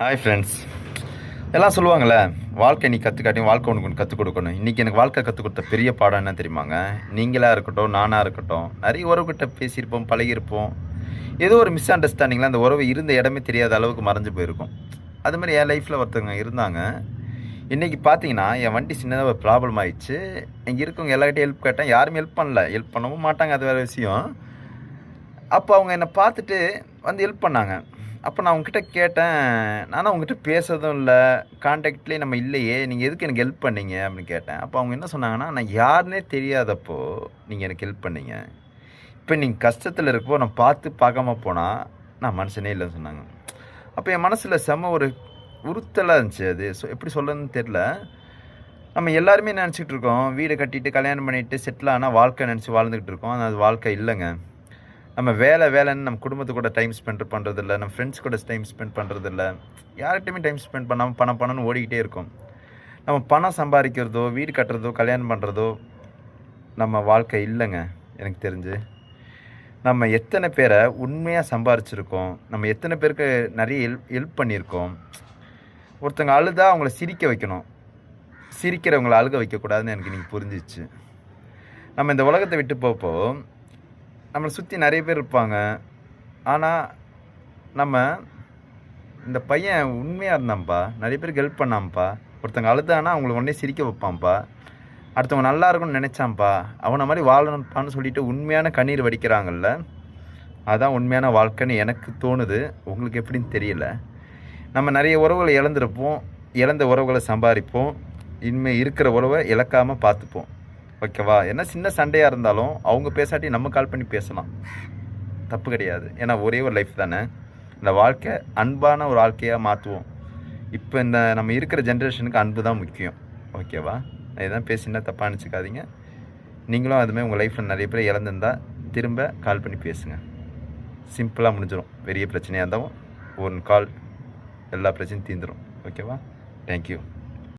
Hi friends. எல்லாம் சொல்லுவாங்கள்ல, வாழ்க்கை நீ கற்றுக்காட்டியும் வாழ்க்கை உனக்கு ஒன்று கற்றுக் கொடுக்கணும். இன்றைக்கி எனக்கு வாழ்க்கை கற்றுக் கொடுத்த பெரிய பாடம் என்ன தெரியுமாங்க? நீங்களாக இருக்கட்டும், நானாக இருக்கட்டும், நிறைய உறவுகிட்ட பேசியிருப்போம், பழகியிருப்போம். ஏதோ ஒரு மிஸ் அண்டர்ஸ்டாண்டிங்கில் அந்த உறவு இருந்த இடமே தெரியாத அளவுக்கு மறைஞ்சு போயிருக்கும். அது மாதிரி என் லைஃப்பில் ஒருத்தவங்க இருந்தாங்க. இன்றைக்கி பார்த்தீங்கன்னா, என் வண்டி சின்னதாக ஒரு ப்ராப்ளம் ஆயிடுச்சு. இங்கே இருக்கவங்க எல்லார்கிட்டையும் ஹெல்ப் கேட்டேன். யாருமே ஹெல்ப் பண்ணல. ஹெல்ப் பண்ணவும் மாட்டாங்க, அது வேறு விஷயம். அப்போ அவங்க என்னை பார்த்துட்டு வந்து ஹெல்ப் பண்ணாங்க. அப்போ நான் உங்ககிட்ட கேட்டேன், நானும் உங்ககிட்ட பேசுறதும் இல்லை, கான்டாக்ட்லேயே நம்ம இல்லையே, நீங்கள் எதுக்கு எனக்கு ஹெல்ப் பண்ணீங்க அப்படின்னு கேட்டேன். அப்போ அவங்க என்ன சொன்னாங்கன்னா, நான் யாருன்னே தெரியாதப்போ நீங்கள் எனக்கு ஹெல்ப் பண்ணீங்க. இப்போ நீங்கள் கஷ்டத்தில் இருக்கப்போ நான் பார்க்காம போனால் நான் மனுஷனே இல்லைன்னு சொன்னாங்க. அப்போ என் மனசில் செம்ம ஒரு உறுத்தலாக இருந்துச்சு. அது எப்படி சொல்லணும்னு தெரில. நம்ம எல்லாருமே நினச்சிக்கிட்டு இருக்கோம், வீடு கட்டிட்டு கல்யாணம் பண்ணிட்டு செட்டில் ஆனால் வாழ்க்கை நினச்சி வாழ்ந்துக்கிட்டு இருக்கோம். ஆனால் அது வாழ்க்கை இல்லைங்க. நம்ம வேலைன்னு நம்ம குடும்பத்து கூட டைம் ஸ்பெண்ட் பண்ணுறதில்ல, நம்ம ஃப்ரெண்ட்ஸ் கூட டைம் ஸ்பெண்ட் பண்ணுறதில்ல, யார்கிட்டையுமே டைம் ஸ்பெண்ட் பண்ணாமல் பணம்னு ஓடிக்கிட்டே இருக்கும். நம்ம பணம் சம்பாதிக்கிறதோ, வீடு கட்டுறதோ, கல்யாணம் பண்ணுறதோ நம்ம வாழ்க்கை இல்லைங்க எனக்கு தெரிஞ்சு. நம்ம எத்தனை பேரை உண்மையாக சம்பாரிச்சிருக்கோம், நம்ம எத்தனை பேருக்கு நிறைய ஹெல்ப் பண்ணியிருக்கோம். ஒருத்தங்க அழுதா அவங்கள சிரிக்க வைக்கணும், சிரிக்கிறவங்கள அழுக வைக்கக்கூடாதுன்னு எனக்கு இன்றைக்கி புரிஞ்சிச்சு. நம்ம இந்த உலகத்தை விட்டு போப்போ நம்மளை சுற்றி நிறைய பேர் இருப்பாங்க. ஆனால் நம்ம இந்த பையன் உண்மையாக இருந்தான்ப்பா, நிறைய பேருக்கு ஹெல்ப் பண்ணான்ப்பா, ஒருத்தங்க அழுதானா அவங்கள உடனே சிரிக்க வைப்பான்ப்பா, அடுத்தவங்க நல்லா இருக்கும்னு நினச்சான்ப்பா, அவனை மாதிரி வாழணும்ப்பான்னு சொல்லிட்டு உண்மையான கண்ணீர் வடிக்கிறாங்கல்ல, அதுதான் உண்மையான வாழ்க்கைன்னு எனக்கு தோணுது. உங்களுக்கு எப்படின்னு தெரியல. நம்ம நிறைய உறவுகளை இழந்திருப்போம், இழந்த உறவுகளை சம்பாதிப்போம், இனிமேல் இருக்கிற உறவை இழக்காமல் பார்த்துப்போம். ஓகேவா? என்ன சின்ன சண்டையாக இருந்தாலும் அவங்க பேசாட்டி நம்ம கால் பண்ணி பேசலாம், தப்பு கிடையாது. ஏன்னா ஒரே ஒரு லைஃப் தானே. இந்த வாழ்க்கை அன்பான ஒரு வாழ்க்கையாக மாற்றுவோம். இப்போ இந்த நம்ம இருக்கிற ஜென்ரேஷனுக்கு அன்பு தான் முக்கியம். ஓகேவா? இதுதான் பேசினா தப்பாக நினச்சிக்காதீங்க. நீங்களும் அதுமாதிரி உங்கள் லைஃப்பில் நிறைய பேர் இழந்திருந்தால் திரும்ப கால் பண்ணி பேசுங்க. சிம்பிளாக முடிஞ்சிடும். பெரிய பிரச்சனையாக இருந்தாலும் ஒரு கால் எல்லா பிரச்சனையும் தீர்ந்துடும். ஓகேவா? தேங்க்யூ.